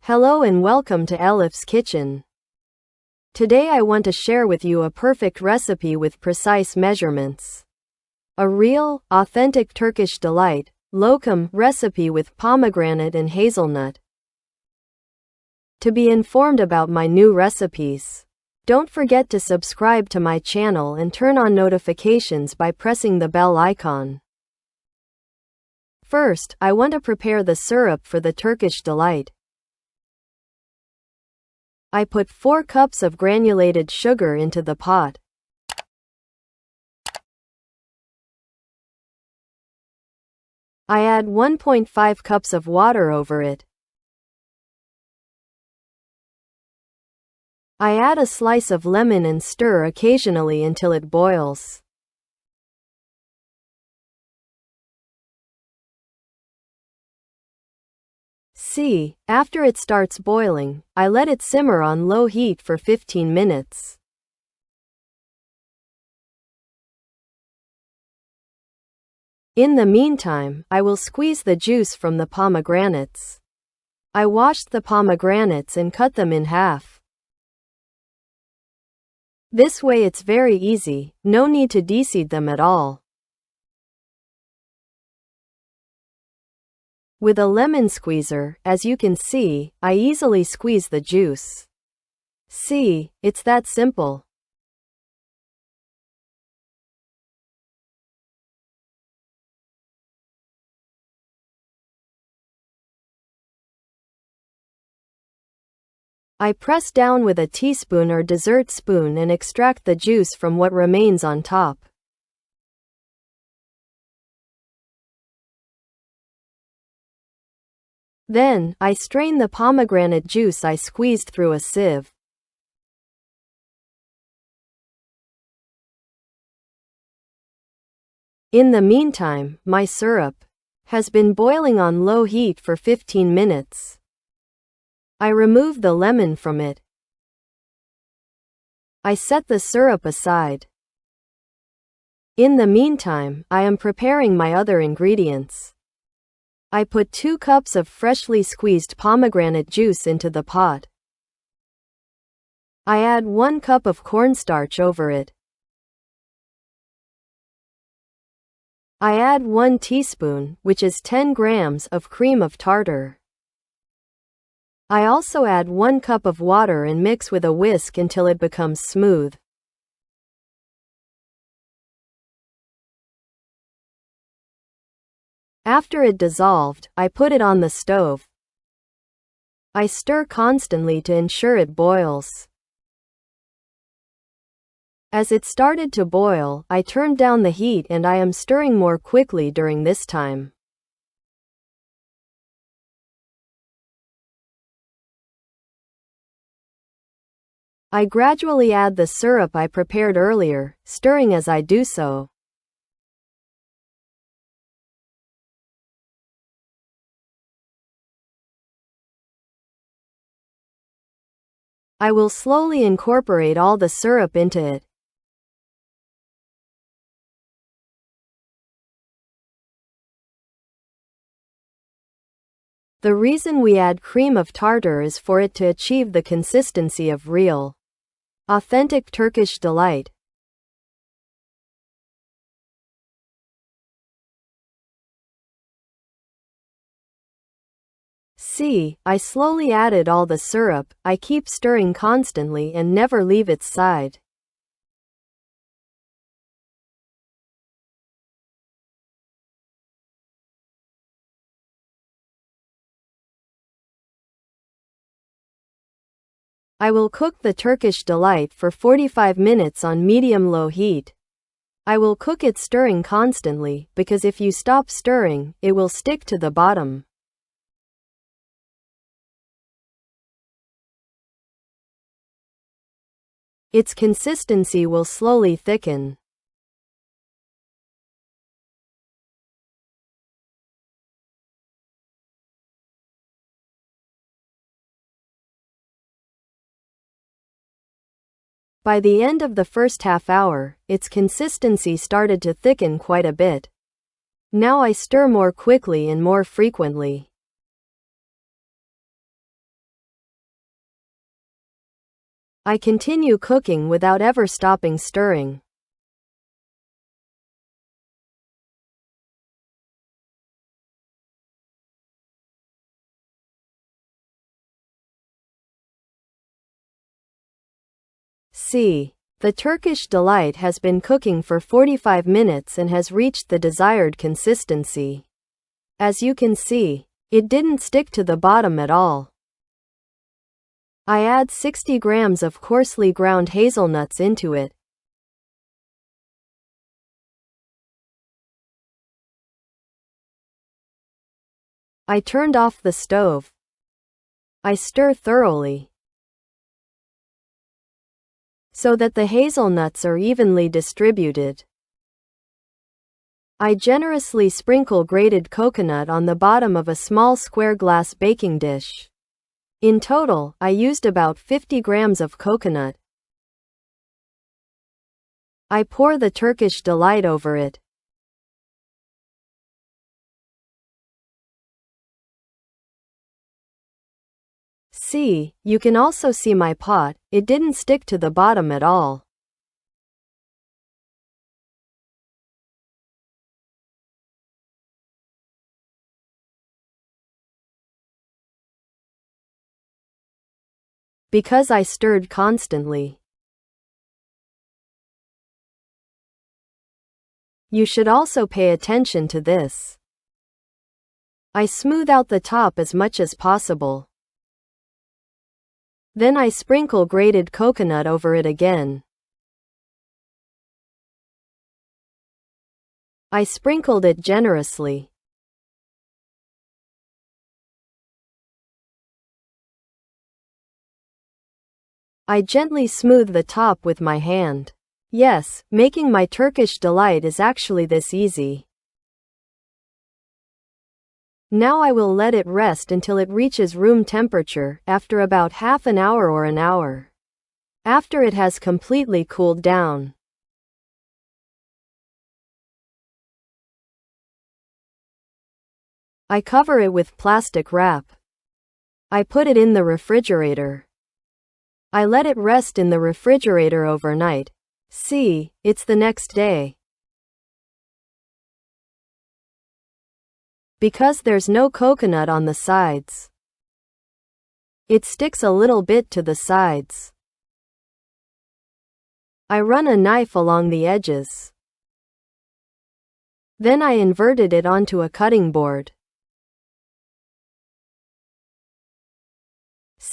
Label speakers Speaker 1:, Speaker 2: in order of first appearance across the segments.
Speaker 1: Hello and welcome to Elif's Kitchen. Today I want to share with you a perfect recipe with precise measurements. A real, authentic Turkish delight, lokum recipe with pomegranate and hazelnut. To be informed about my new recipes, don't forget to subscribe to my channel and turn on notifications by pressing the bell icon. First, I want to prepare the syrup for the Turkish delight. I put 4 cups of granulated sugar into the pot. I add 1.5 cups of water over it. I add a slice of lemon and stir occasionally until it boils. After it starts boiling, I let it simmer on low heat for 15 minutes. In the meantime, I will squeeze the juice from the pomegranates. I washed the pomegranates and cut them in half. This way it's very easy, no need to de-seed them at all. With a lemon squeezer, as you can see, I easily squeeze the juice. It's that simple. I press down with a teaspoon or dessert spoon and extract the juice from what remains on top. Then, I strain the pomegranate juice I squeezed through a sieve. In the meantime, my syrup has been boiling on low heat for 15 minutes. I remove the lemon from it. I set the syrup aside. In the meantime, I am preparing my other ingredients. I put 2 cups of freshly squeezed pomegranate juice into the pot. I add 1 cup of cornstarch over it. I add 1 teaspoon, which is 10 grams, of cream of tartar. I also add 1 cup of water and mix with a whisk until it becomes smooth. After it dissolved, I put it on the stove. I stir constantly to ensure it boils. As it started to boil, I turned down the heat and I am stirring more quickly during this time. I gradually add the syrup I prepared earlier, stirring as I do so. I will slowly incorporate all the syrup into it. The reason we add cream of tartar is for it to achieve the consistency of real, authentic Turkish delight. I slowly added all the syrup. I keep stirring constantly and never leave its side. I will cook the Turkish delight for 45 minutes on medium-low heat. I will cook it stirring constantly, because if you stop stirring, it will stick to the bottom. Its consistency will slowly thicken. By the end of the first half hour, its consistency started to thicken quite a bit. Now I stir more quickly and more frequently. I continue cooking without ever stopping stirring. See, the Turkish delight has been cooking for 45 minutes and has reached the desired consistency. As you can see, it didn't stick to the bottom at all. I add 60 grams of coarsely ground hazelnuts into it. I turned off the stove. I stir thoroughly so that the hazelnuts are evenly distributed. I generously sprinkle grated coconut on the bottom of a small square glass baking dish. In total, I used about 50 grams of coconut. I pour the Turkish delight over it. See, you can also see my pot, it didn't stick to the bottom at all. Because I stirred constantly. You should also pay attention to this. I smooth out the top as much as possible. Then I sprinkle grated coconut over it again. I sprinkled it generously. I gently smooth the top with my hand. Yes, making my Turkish delight is actually this easy. Now I will let it rest until it reaches room temperature, after about half an hour or an hour. After it has completely cooled down. I cover it with plastic wrap. I put it in the refrigerator. I let it rest in the refrigerator overnight. See, it's the next day. Because there's no coconut on the sides, it sticks a little bit to the sides. I run a knife along the edges. Then I inverted it onto a cutting board.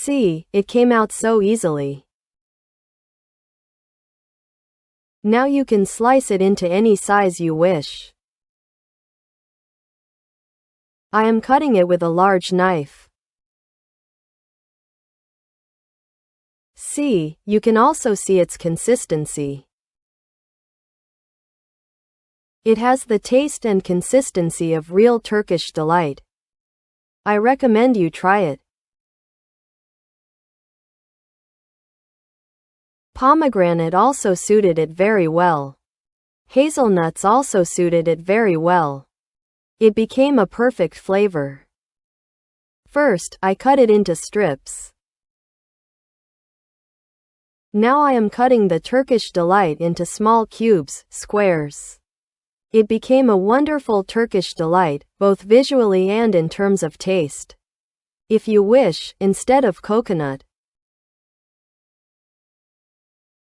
Speaker 1: See, it came out so easily. Now you can slice it into any size you wish. I am cutting it with a large knife. See, you can also see its consistency. It has the taste and consistency of real Turkish delight. I recommend you try it. Pomegranate also suited it very well. Hazelnuts also suited it very well. It became a perfect flavor. First, I cut it into strips. Now I am cutting the Turkish delight into small cubes, squares. It became a wonderful Turkish delight, both visually and in terms of taste. If you wish, instead of coconut,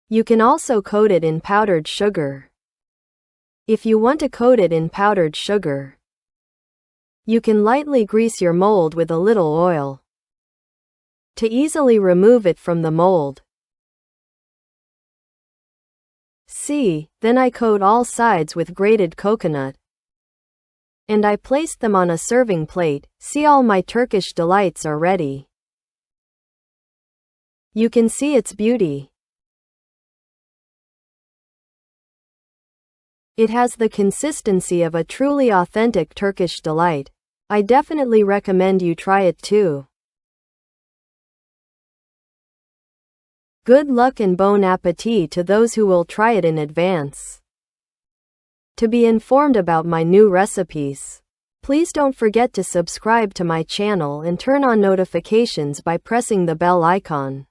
Speaker 1: you can also coat it in powdered sugar. If you want to coat it in powdered sugar, you can lightly grease your mold with a little oil to easily remove it from the mold. See, then I coat all sides with grated coconut. And I placed them on a serving plate. See, all my Turkish delights are ready. You can see its beauty. It has the consistency of a truly authentic Turkish delight. I definitely recommend you try it too. Good luck and bon appetit to those who will try it in advance. To be informed about my new recipes, please don't forget to subscribe to my channel and turn on notifications by pressing the bell icon.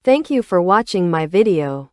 Speaker 1: Thank you for watching my video.